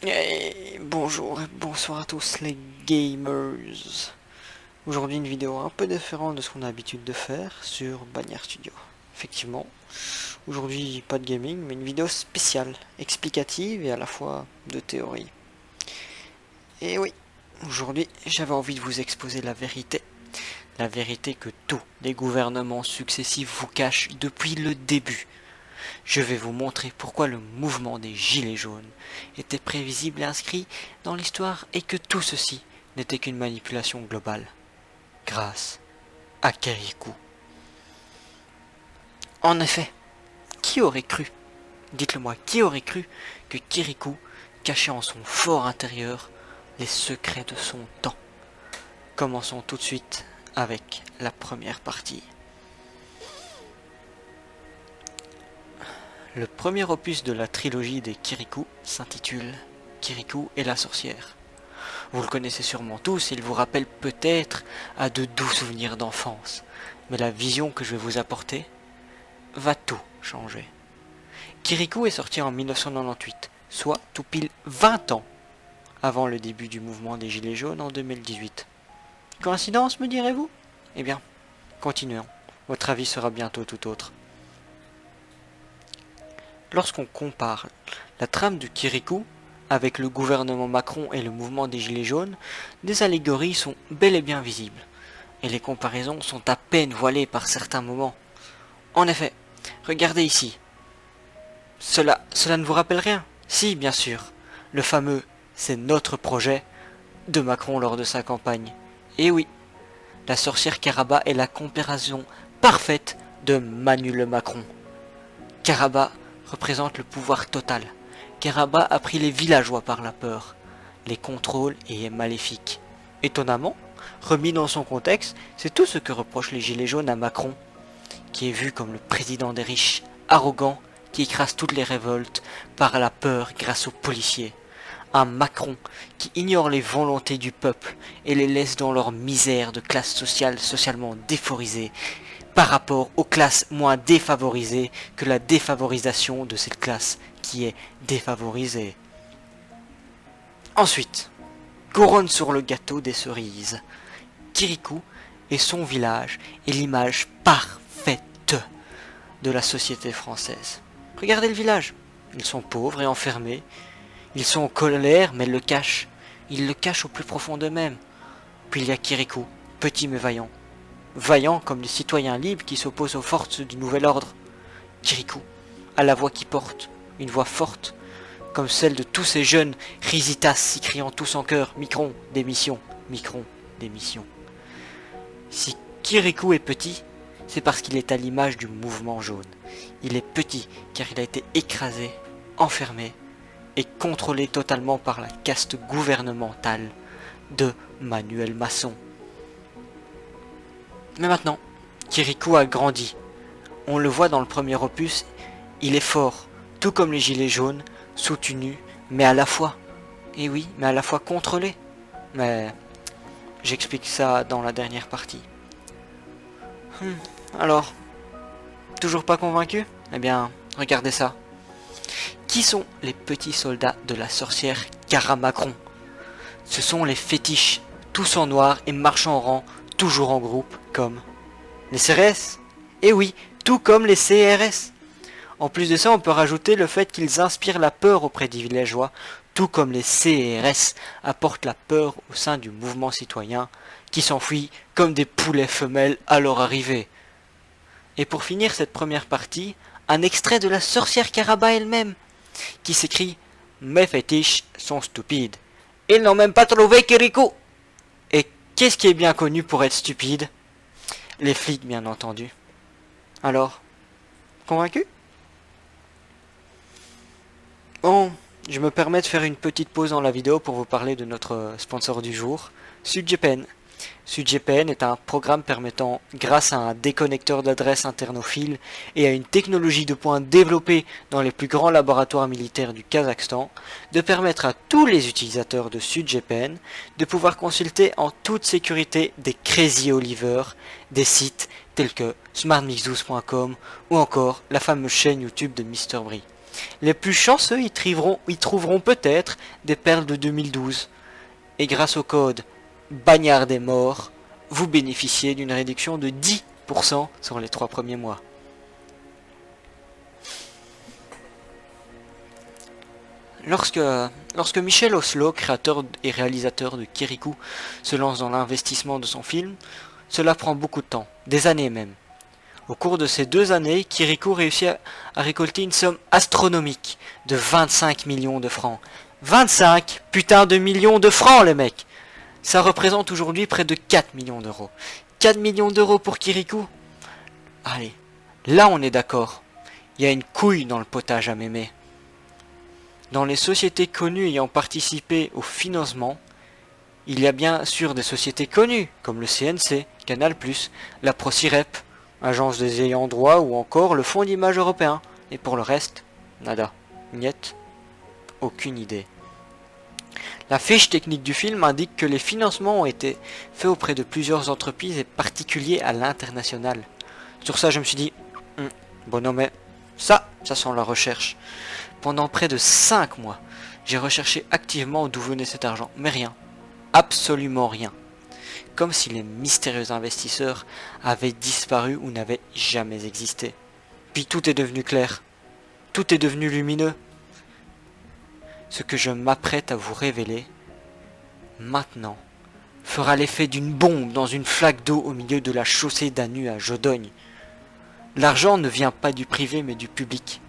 Et bonjour et bonsoir à tous les gamers. Aujourd'hui une vidéo un peu différente de ce qu'on a l'habitude de faire sur Bannière Studio. Effectivement, aujourd'hui pas de gaming mais une vidéo spéciale, explicative et à la fois de théorie. Et oui, aujourd'hui j'avais envie de vous exposer la vérité. La vérité que tous les gouvernements successifs vous cachent depuis le début. Je vais vous montrer pourquoi le mouvement des Gilets jaunes était prévisible et inscrit dans l'histoire et que tout ceci n'était qu'une manipulation globale, grâce à Kirikou. En effet, qui aurait cru, dites-le moi, qui aurait cru que Kirikou cachait en son fort intérieur les secrets de son temps? Commençons tout de suite avec la première partie. Le premier opus de la trilogie des Kirikou s'intitule Kirikou et la sorcière. Vous le connaissez sûrement tous, il vous rappelle peut-être à de doux souvenirs d'enfance. Mais la vision que je vais vous apporter va tout changer. Kirikou est sorti en 1998, soit tout pile 20 ans avant le début du mouvement des Gilets jaunes en 2018. Coïncidence, me direz-vous? Eh bien, continuons. Votre avis sera bientôt tout autre. Lorsqu'on compare la trame de Kirikou avec le gouvernement Macron et le mouvement des Gilets jaunes, des allégories sont bel et bien visibles, et les comparaisons sont à peine voilées par certains moments. En effet, regardez ici. Cela ne vous rappelle rien? Si, bien sûr. Le fameux «c'est notre projet» de Macron lors de sa campagne. Et oui, la sorcière Karaba est la comparaison parfaite de Manu le Macron. Karaba représente le pouvoir total. Karaba a pris les villageois par la peur, les contrôle et est maléfique. Étonnamment, remis dans son contexte, c'est tout ce que reprochent les Gilets jaunes à Macron, qui est vu comme le président des riches, arrogant, qui écrase toutes les révoltes par la peur grâce aux policiers. Un Macron qui ignore les volontés du peuple et les laisse dans leur misère de classe sociale socialement défavorisée, par rapport aux classes moins défavorisées que la défavorisation de cette classe qui est défavorisée. Ensuite, couronne sur le gâteau des cerises. Kirikou et son village est l'image parfaite de la société française. Regardez le village. Ils sont pauvres et enfermés. Ils sont en colère mais le cachent. Ils le cachent au plus profond d'eux-mêmes. Puis il y a Kirikou, petit mais vaillant. Vaillant comme les citoyens libres qui s'opposent aux forces du nouvel ordre. Kirikou a la voix qui porte, une voix forte, comme celle de tous ces jeunes risitas s'y criant tous en chœur Micron, démission, Micron, démission. Si Kirikou est petit, c'est parce qu'il est à l'image du mouvement jaune. Il est petit car il a été écrasé, enfermé et contrôlé totalement par la caste gouvernementale de Manuel Masson. Mais maintenant, Kirikou a grandi. On le voit dans le premier opus, il est fort, tout comme les Gilets jaunes, soutenu, mais à la fois. Et oui, mais à la fois contrôlé. Mais j'explique ça dans la dernière partie. Alors, toujours pas convaincu? Eh bien, regardez ça. Qui sont les petits soldats de la sorcière Cara Macron? Ce sont les fétiches, tous en noir et marchant en rang, toujours en groupe, comme les CRS. Et oui, tout comme les CRS. En plus de ça, on peut rajouter le fait qu'ils inspirent la peur auprès des villageois, tout comme les CRS apportent la peur au sein du mouvement citoyen, qui s'enfuit comme des poulets femelles à leur arrivée. Et pour finir cette première partie, un extrait de la sorcière Karaba elle-même, qui s'écrit « Mes fétiches sont stupides. Ils n'ont même pas trouvé Kirikou !» Et qu'est-ce qui est bien connu pour être stupide? Les flics, bien entendu. Alors, convaincu? Bon, je me permets de faire une petite pause dans la vidéo pour vous parler de notre sponsor du jour, SudGPN. SudGPN est un programme permettant, grâce à un déconnecteur d'adresses internophiles et à une technologie de pointe développée dans les plus grands laboratoires militaires du Kazakhstan, de permettre à tous les utilisateurs de SudGPN de pouvoir consulter en toute sécurité des Crazy Oliver, des sites tels que smartmix12.com ou encore la fameuse chaîne YouTube de Mr. Brie. Les plus chanceux y trouveront peut-être des perles de 2012. Et grâce au code Bagnard des morts, vous bénéficiez d'une réduction de 10% sur les 3 premiers mois. Lorsque Michel Oslo, créateur et réalisateur de Kirikou, se lance dans l'investissement de son film, cela prend beaucoup de temps, des années même. Au cours de ces 2 années, Kirikou réussit à récolter une somme astronomique de 25 millions de francs. 25 putain de millions de francs, les mecs! Ça représente aujourd'hui près de 4 millions d'euros. 4 millions d'euros pour Kirikou? Allez, là on est d'accord. Il y a une couille dans le potage à mémé. Dans les sociétés connues ayant participé au financement, il y a bien sûr des sociétés connues, comme le CNC, Canal+, la ProCirep, Agence des ayants droit ou encore le Fonds d'image européen. Et pour le reste, nada, niet, aucune idée. La fiche technique du film indique que les financements ont été faits auprès de plusieurs entreprises et particuliers à l'international. Sur ça, je me suis dit, bonhomme, ça sent la recherche. Pendant près de 5 mois, j'ai recherché activement d'où venait cet argent, mais rien, absolument rien. Comme si les mystérieux investisseurs avaient disparu ou n'avaient jamais existé. Puis tout est devenu clair, tout est devenu lumineux. Ce que je m'apprête à vous révéler, maintenant, fera l'effet d'une bombe dans une flaque d'eau au milieu de la chaussée d'Anu à Jodogne. L'argent ne vient pas du privé mais du public.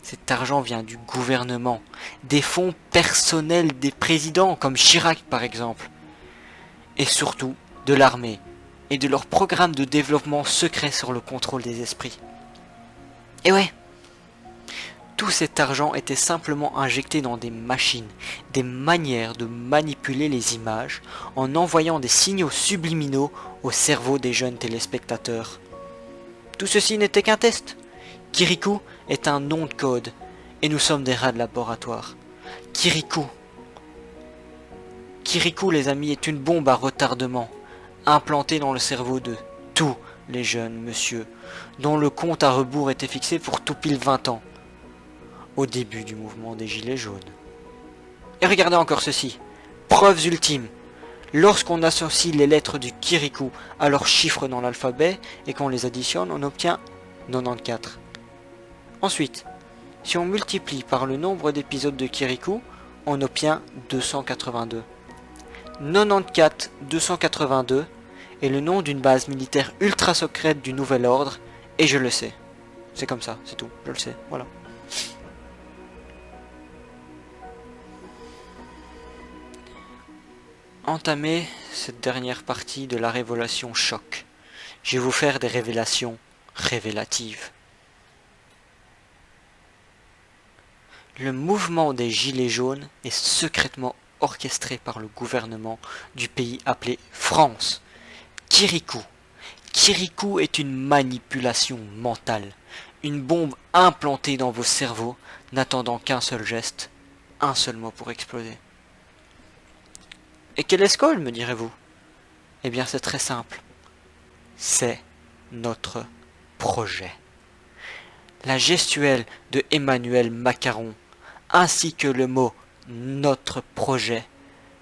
Cet argent vient du gouvernement, des fonds personnels des présidents comme Chirac par exemple, et surtout de l'armée et de leur programme de développement secret sur le contrôle des esprits. Et ouais, tout cet argent était simplement injecté dans des machines, des manières de manipuler les images en envoyant des signaux subliminaux au cerveau des jeunes téléspectateurs. Tout ceci n'était qu'un test. Kirikou est un nom de code et nous sommes des rats de laboratoire. Kirikou, les amis, est une bombe à retardement implantée dans le cerveau de tous les jeunes monsieur dont le compte à rebours était fixé pour tout pile 20 ans, au début du mouvement des Gilets jaunes. Et regardez encore ceci, preuves ultimes. Lorsqu'on associe les lettres du Kirikou à leurs chiffres dans l'alphabet et qu'on les additionne, on obtient 94. Ensuite, si on multiplie par le nombre d'épisodes de Kirikou, on obtient 282. 94 282 est le nom d'une base militaire ultra secrète du Nouvel Ordre, et je le sais. C'est comme ça, c'est tout, je le sais, voilà. Entamer cette dernière partie de la révélation choc. Je vais vous faire des révélations révélatives. Le mouvement des Gilets jaunes est secrètement orchestré par le gouvernement du pays appelé France. Kirikou. Kirikou est une manipulation mentale, une bombe implantée dans vos cerveaux, n'attendant qu'un seul geste, un seul mot pour exploser. Et quelle escole, me direz-vous? Eh bien, c'est très simple. C'est notre projet. La gestuelle de Emmanuel Macron, ainsi que le mot « notre projet »,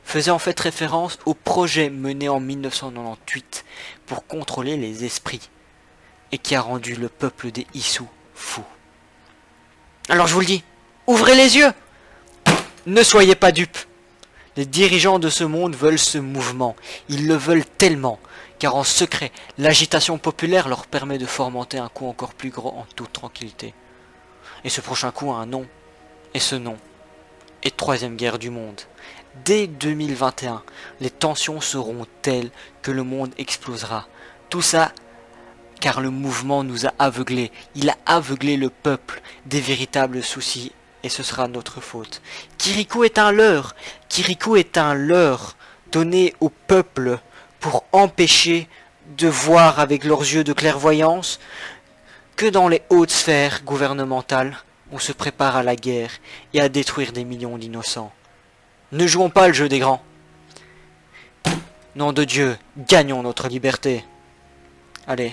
faisait en fait référence au projet mené en 1998 pour contrôler les esprits, et qui a rendu le peuple des Issous fou. Alors je vous le dis, ouvrez les yeux! Ne soyez pas dupes! Les dirigeants de ce monde veulent ce mouvement, ils le veulent tellement, car en secret, l'agitation populaire leur permet de fomenter un coup encore plus gros en toute tranquillité. Et ce prochain coup a un nom, et ce nom est Troisième Guerre du Monde. Dès 2021, les tensions seront telles que le monde explosera. Tout ça car le mouvement nous a aveuglés, il a aveuglé le peuple des véritables soucis. Et ce sera notre faute. Kirikou est un leurre. Kirikou est un leurre donné au peuple pour empêcher de voir avec leurs yeux de clairvoyance que dans les hautes sphères gouvernementales, on se prépare à la guerre et à détruire des millions d'innocents. Ne jouons pas le jeu des grands. Nom de Dieu, gagnons notre liberté. Allez,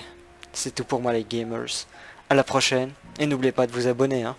c'est tout pour moi les gamers. À la prochaine et n'oubliez pas de vous abonner, hein.